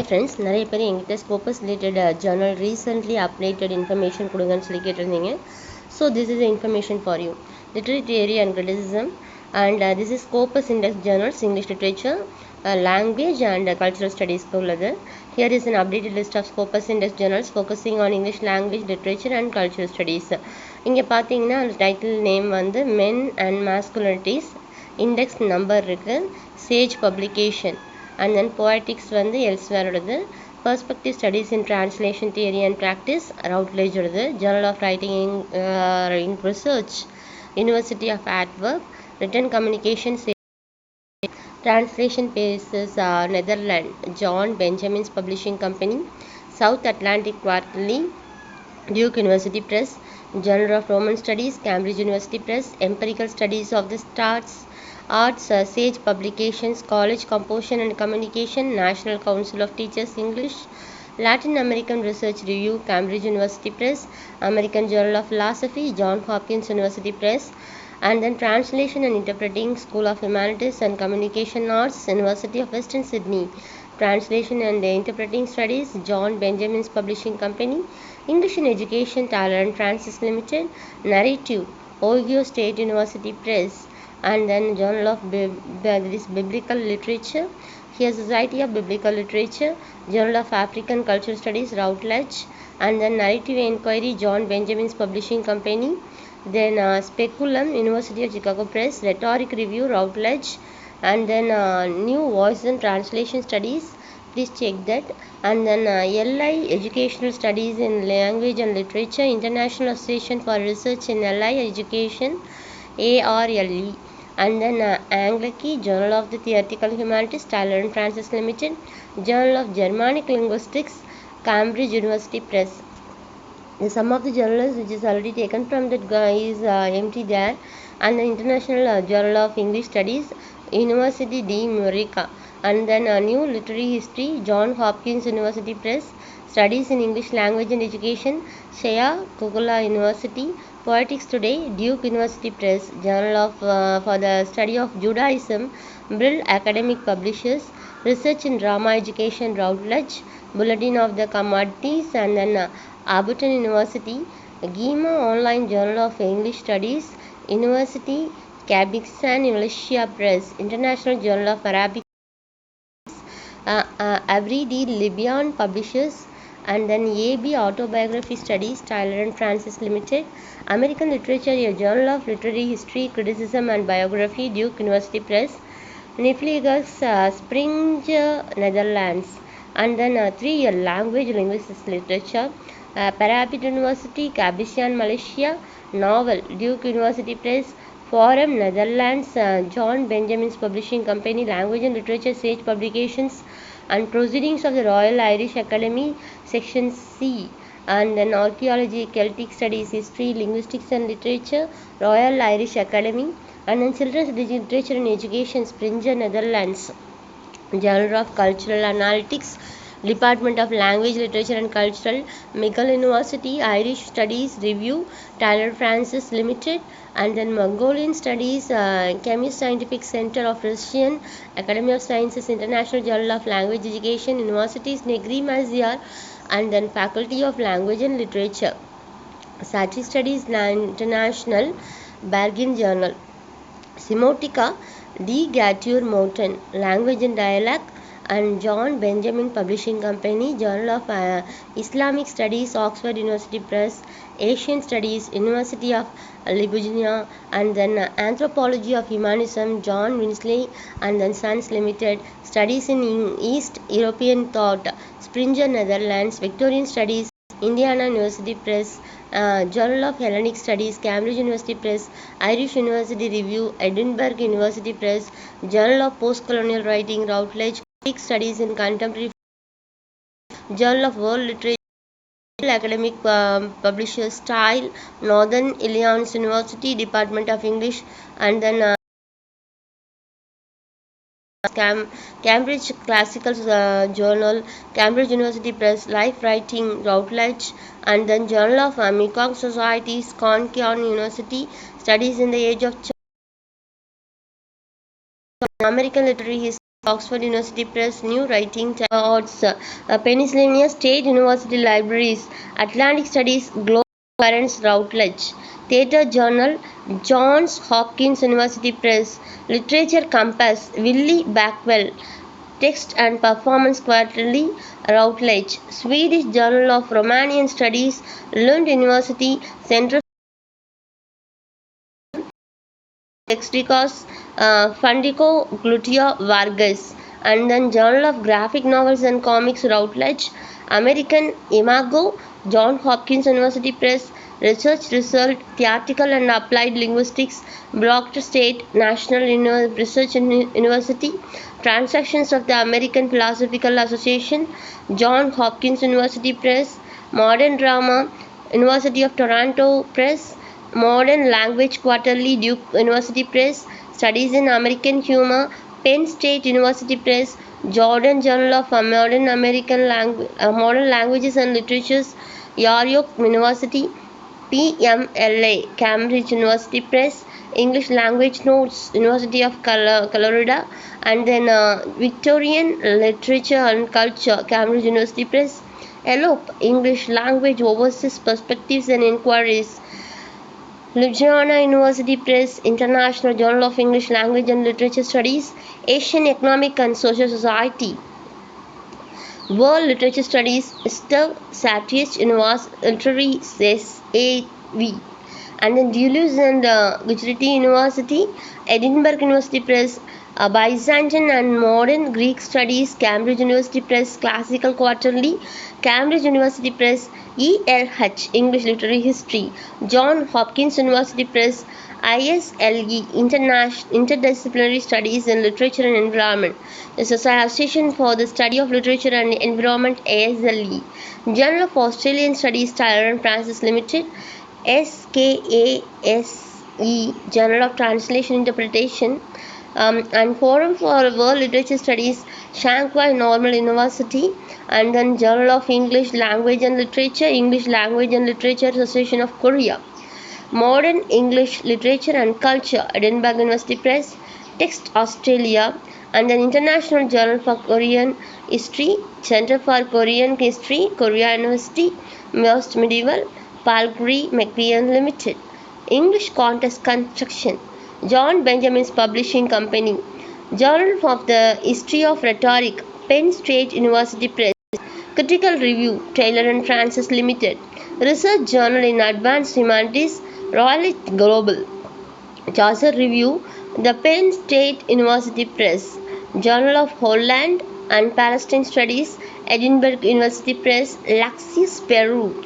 Friends, நிறைய பேர் எங்கிட்ட Scopus related journal recently updated information கொடுங்கன்னு சொல்லி கேட்டிருந்தீங்க. So this is information for you. Literary theory and criticism and this is Scopus index journals English literature language and cultural studies உள்ளது. Here is an updated list of Scopus Index journals focusing on English language, literature and cultural studies. இங்கே பார்த்தீங்கன்னா title name வந்து men and masculinities, index number இருக்கு, Sage publication and then poetics வந்து elsewhere உள்ளது, perspective studies in translation theory and practice Routledge உள்ளது, journal of writing in research University of Antwerp, written communication translation basis Netherlands John Benjamin's Publishing Company, South Atlantic Quarterly, Duke University Press, Journal of Roman Studies, Cambridge University Press, Empirical Studies of the Arts, Sage Publications, College Composition and Communication, National Council of Teachers English, Latin American Research Review, Cambridge University Press, American Journal of Philosophy, Johns Hopkins University Press, and then Translation and Interpreting, School of Humanities and Communication Arts, University of Western Sydney, Translation and Interpreting Studies, John Benjamin's Publishing Company, English in Education, Tyler and Francis Limited, Narrative, Ohio State University Press, and then Journal of Biblical Literature, here Society of Biblical Literature, Journal of African Cultural Studies, Routledge, and then Narrative Inquiry, John Benjamin's Publishing Company, then Speculum, University of Chicago Press, Rhetoric Review, Routledge, and then New Voices and Translation Studies, please check that, and then LI Educational Studies in Language and Literature, International Association for Research in LI Education, ARLE, and then Anglaki, Journal of the Theoretical Humanities, Tyler and Francis Limited, Journal of Germanic Linguistics, Cambridge University Press. Some of the journals which is already taken from that guy is empty there, and the International Journal of English Studies, University de Murica, and then New Literary History, Johns Hopkins University Press, Studies in English Language and Education, Shea Kugula University, Poetics Today, Duke University Press, Journal of for the Study of Judaism, Brill Academic Publishers, Research in Drama Education, Routledge, Bulletin of the Commodities, and then Aberton University, GEMA Online Journal of English Studies, University, Kazakhstan Malaysia Press, International Journal of Arabic, Avridi Libyan Publishers, and then AB Autobiography Studies, Tyler and Francis Limited, American Literature, a Journal of Literary History, Criticism and Biography, Duke University Press, Nifligus Springer, Netherlands, and then 3-year Language Linguistics Literature, Parapet University, Kazakhstan, Malaysia, Novel, Duke University Press, Forum, Netherlands, John Benjamin's Publishing Company, Language and Literature, Sage Publications, and Proceedings of the Royal Irish Academy, Section C, and then Archaeology, Celtic Studies, History, Linguistics and Literature, Royal Irish Academy, and then Children's Literature and Education, Springer, Netherlands, Journal of Cultural Analytics, Department of Language, Literature and Cultural, McGill University, Irish Studies Review, Tyler Francis Limited, and then Mongolian Studies, Chemist Scientific Center of Russian Academy of Sciences, International Journal of Language Education, Universities Negri Maziar, and then Faculty of Language and Literature, Sati Studies International, Bergen Journal, Semotica, D. Gautier Mountain, Language and Dialect, and John Benjamin Publishing Company, Journal of Islamic Studies, Oxford University Press, Asian Studies, University of Ljubljana, and then Anthropology of Humanism, John Winsley and then Sons Limited, Studies in East European Thought, Springer, Netherlands, Victorian Studies, Indiana University Press, Journal of Hellenic Studies, Cambridge University Press, Irish University Review, Edinburgh University Press, Journal of Postcolonial Writing, Routledge, Studies in Contemporary, Journal of World Literature, Academic Publishers, Style, Northern Illinois University, Department of English, and then Cambridge Classical Journal, Cambridge University Press, Life Writing, Routledge, and then Journal of Mekong Societies, Concordia University, Studies in the Age of American Literary History, Oxford University Press, New Writing Awards, Pennsylvania State University Libraries, Atlantic Studies, Global Currents, Routledge, Theatre Journal, Johns Hopkins University Press, Literature Compass, Willy Backwell, Text and Performance Quarterly, Routledge, Swedish Journal of Romanian Studies, Lund University, Central Lexicos, Fundico Glutia Vargas, and then Journal of Graphic Novels and Comics, Routledge, American Imago, Johns Hopkins University Press, Research Result, Theoretical and Applied Linguistics, Blocked State National Research University, Transactions of the American Philosophical Association, Johns Hopkins University Press, Modern Drama, University of Toronto Press, Modern Language Quarterly, Duke University Press, Studies in American Humor, Penn State University Press, Jordan Journal of Modern Modern Languages and Literatures, York University, PMLA, Cambridge University Press, English Language Notes, University of Colorado, and then Victorian Literature and Culture, Cambridge University Press, ELOPE, English Language Overseas Perspectives and Inquiries, Ljubljana University Press, International Journal of English Language and Literature Studies, Asian Economic and Social Society, World Literature Studies, Stav Satish Literary SAV, and then Duluth and Gujarati University, Edinburgh University Press, Byzantine and Modern Greek Studies, Cambridge University Press, Classical Quarterly, Cambridge University Press, ELH, English Literary History, Johns Hopkins University Press, ISLE, Interdisciplinary Studies in Literature and Environment, the Association for the Study of Literature and Environment, ASLE, Journal of Australian Studies, Tyler and Francis Limited, SKASE, Journal of Translation Interpretation, and Forum for World Literature Studies, Shanghai Normal University, and then Journal of English Language and Literature, English Language and Literature Association of Korea, Modern English Literature and Culture, Edinburgh University Press, Text Australia, and then International Journal for Korean History, Center for Korean History, Korea University, Most Medieval, Palgrave Macmillan Limited, English Contest Construction, John Benjamin's Publishing Company, Journal of the History of Rhetoric, Penn State University Press, Critical Review, Taylor and Francis Limited, Research Journal in Advanced Humanities, Royalist Global, Chaucer Review, the Penn State University Press, Journal of Holland and Palestine Studies, Edinburgh University Press, Laxius, Peru,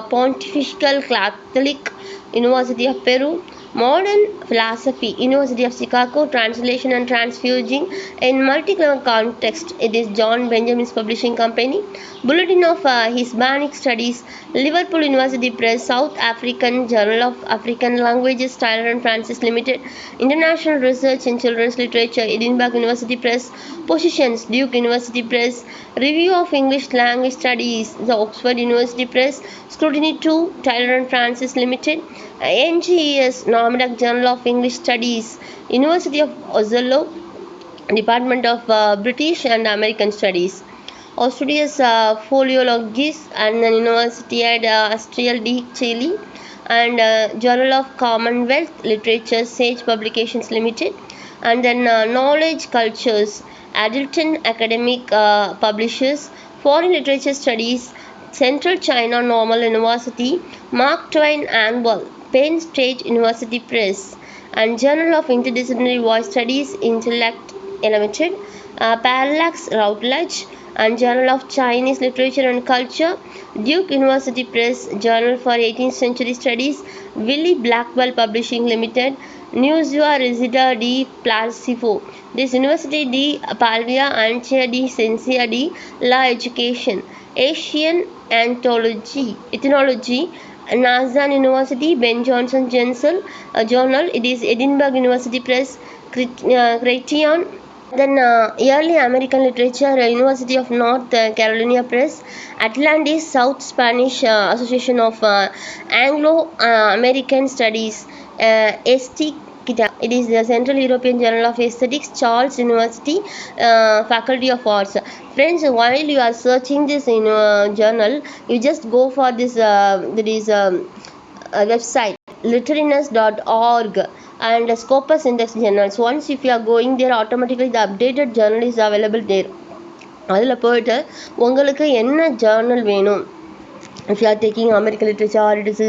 Pontifical Catholic University of Peru, Modern Philosophy, University of Chicago, Translation and Transfusing in Multicultural Context. It is John Benjamin's Publishing Company. Bulletin of Hispanic Studies, Liverpool University Press, South African Journal of African Languages, Tyler and Francis Limited, International Research in Children's Literature, Edinburgh University Press, Positions, Duke University Press, Review of English Language Studies, the Oxford University Press, Scrutiny 2, Tyler and Francis Limited, NGES, Nordic Journal of English Studies, University of Oslo, Department of British and American Studies, Austria's Philologies, and then University at Astrial di Chile, and Journal of Commonwealth Literature, Sage Publications Limited, and then Knowledge Cultures, Adilton Academic Publishers, Foreign Literature Studies, Central China Normal University, Mark Twain Annual, Penn State University Press, and Journal of Interdisciplinary Voice Studies, Intellect Limited, Parallax, Routledge, and Journal of Chinese Literature and Culture, Duke University Press, Journal for 18th Century Studies, Willy Blackwell Publishing Limited, Newsua Resida di Placebo, this University di Pavia Ancia di Ciencia di la Education, Asian Ethnology, Nazan University, Ben Jonson Journal, it is Edinburgh University Press, Criterion, then Early American Literature, University of North Carolina Press, Atlantis, South Spanish Association of Anglo-American Studies, ST It is the Central European Journal of Aesthetics, Charles University, Faculty of Arts. Friends, while you are searching this in journal, you just go for this there is website literiness.org and Scopus Index Journals. Once if you are going there, automatically the updated journal is available there. அதில் போய்ட்டு உங்களுக்கு என்ன Journal வேணும், if you are taking American literature or it is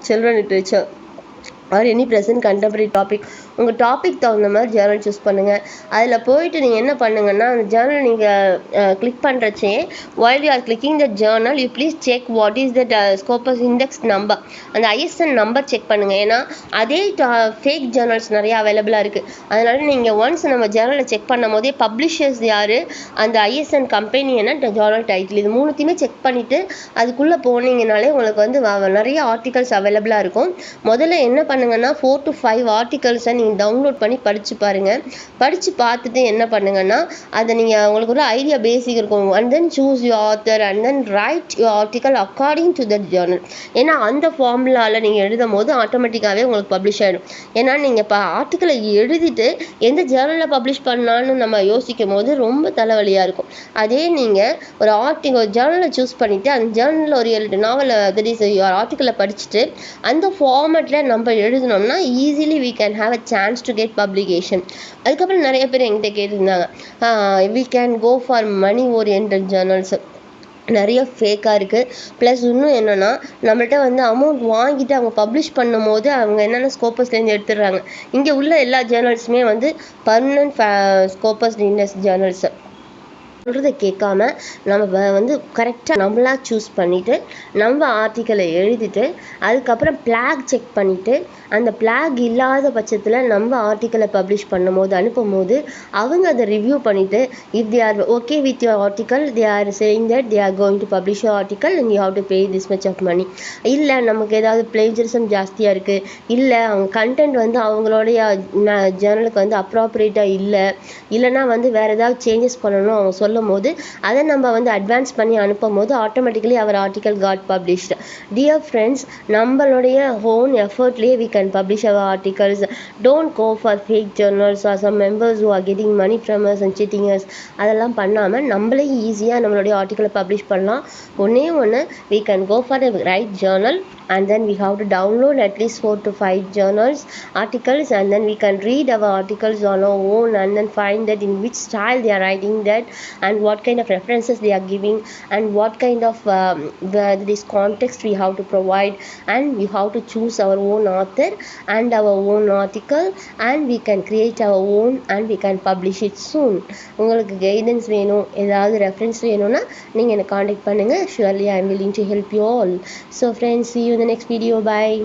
children literature or any present contemporary topic, உங்கள் topic தகுந்த மாதிரி Journal choose பண்ணுங்கள். அதில் போயிட்டு நீங்கள் என்ன பண்ணுங்கன்னா, அந்த ஜேர்னல் நீங்கள் click பண்ணுறச்சே while you are clicking the journal, you please check what is the Scopus index number, அந்த ISN நம்பர் செக் பண்ணுங்கள். ஏன்னா அதே ஃபேக் ஜேர்னல்ஸ் நிறையா அவைலபிளாக இருக்குது. அதனால் நீங்கள் ஒன்ஸ் நம்ம ஜேர்னலை செக் பண்ணும் போதே பப்ளிஷர்ஸ் யார், அந்த ISN கம்பெனி என்ன, ஜேர்னல் டைட்டில், இது மூணுத்தையுமே செக் பண்ணிவிட்டு அதுக்குள்ளே போனீங்கனாலே உங்களுக்கு வந்து நிறைய ஆர்டிகல்ஸ் அவைலபிளாக இருக்கும். முதல்ல என்ன பண்ணுங்கன்னா 4 to 5 ஆர்டிகல்ஸை நீங்கள் டவுன்லோட் பண்ணி படித்து பாருங்கள். படித்து பார்த்துட்டு என்ன பண்ணுங்கன்னா, அதை நீங்கள் உங்களுக்கு ஒரு ஐடியா பேசிக் இருக்கும். And then choose you author and then right you article according to that Journal. ஏன்னா அந்த ஃபார்முலாவில் நீங்கள் எழுதும் போது ஆட்டோமேட்டிக்காகவே உங்களுக்கு பப்ளிஷ் ஆகிடும். ஏன்னா நீங்கள் இப்போ ஆர்டிக்கலை எழுதிட்டு எந்த ஜேர்னலில் பப்ளிஷ் பண்ணலான்னு நம்ம யோசிக்கும் போது ரொம்ப தலைவலியாக இருக்கும். அதே நீங்கள் ஒரு ஜேர்னலை சூஸ் பண்ணிவிட்டு அந்த ஜேர்னலில் ஒரு 7 நாவல் தட் இஸ் ஆர்டிக்கலை படிச்சுட்டு அந்த ஃபார்மேட்டில் நம்ம எழுதினோம்னா easily we can have a chance to get publication. அதுக்கப்புறம் நிறைய பேர் என்கிட்ட கேட்டிருந்தாங்க, we can go for money oriented journals. நிறைய ஃபேக்காக இருக்குது. ப்ளஸ் இன்னும் என்னென்னா, நம்மள்கிட்ட வந்து அமௌண்ட் வாங்கிட்டு அவங்க பப்ளிஷ் பண்ணும் போது அவங்க என்னென்ன ஸ்கோப்பஸ்லேருந்து எடுத்துடுறாங்க. இங்கே உள்ள எல்லா ஜேர்னல்ஸுமே வந்து பர்மனன்ட் ஸ்கோப்பஸ் இண்டெக்ஸ் ஜேர்னல்ஸ். சொல்கிறத கேட்காம நம்ம வந்து கரெக்டாக நம்மளாக சூஸ் பண்ணிவிட்டு நம்ம ஆர்டிக்கலை எழுதிட்டு அதுக்கப்புறம் பிளாக் செக் பண்ணிவிட்டு அந்த பிளாக் இல்லாத பட்சத்தில் நம்ம ஆர்டிக்கலை பப்ளிஷ் பண்ணும்போது அனுப்பும் போது அவங்க அதை ரிவ்யூ பண்ணிவிட்டு if they are okay with your article, they are saying that they are going to publish your article and you have to pay this much of money. இல்லை நமக்கு ஏதாவது பிளேஜரிசம் ஜாஸ்தியாக இருக்குது, இல்லை அவங்க கண்டென்ட் வந்து அவங்களுடைய ஜேர்னலுக்கு வந்து அப்ராப்ரியேட்டாக இல்லைன்னா வந்து வேறு ஏதாவது சேஞ்சஸ் பண்ணணும் அவங்க சொல்லும் போது அதை நம்ம வந்து அட்வான்ஸ் பண்ணி அனுப்பும் போது ஆட்டோமேட்டிக்கலி அவர் article got published. Dear friends, நம்மளுடைய ஓன் எஃபர்ட்லேயே we can publish our articles. Don't go for fake journals or some members who are getting money from us and cheating us. அதெல்லாம் பண்ணாமல் நம்மளே ஈஸியாக நம்மளுடைய ஆர்டிக்கலை பப்ளிஷ் பண்ணலாம். ஒன்று we can go for the right journal and then we have to download at least 4 to 5 journals articles and then we can read our articles on our own and then find that in which style they are writing that and what kind of references they are giving and what kind of this context we have to provide, and we have to choose our own author and our own article and we can create our own and we can publish it soon. உங்களுக்கு guidance வேணும், ஏதாவது reference வேணும்னா நீங்கள் என்னை contact பண்ணுங்கள். surely I am willing to help you all. So friends, see you in the next video. Bye.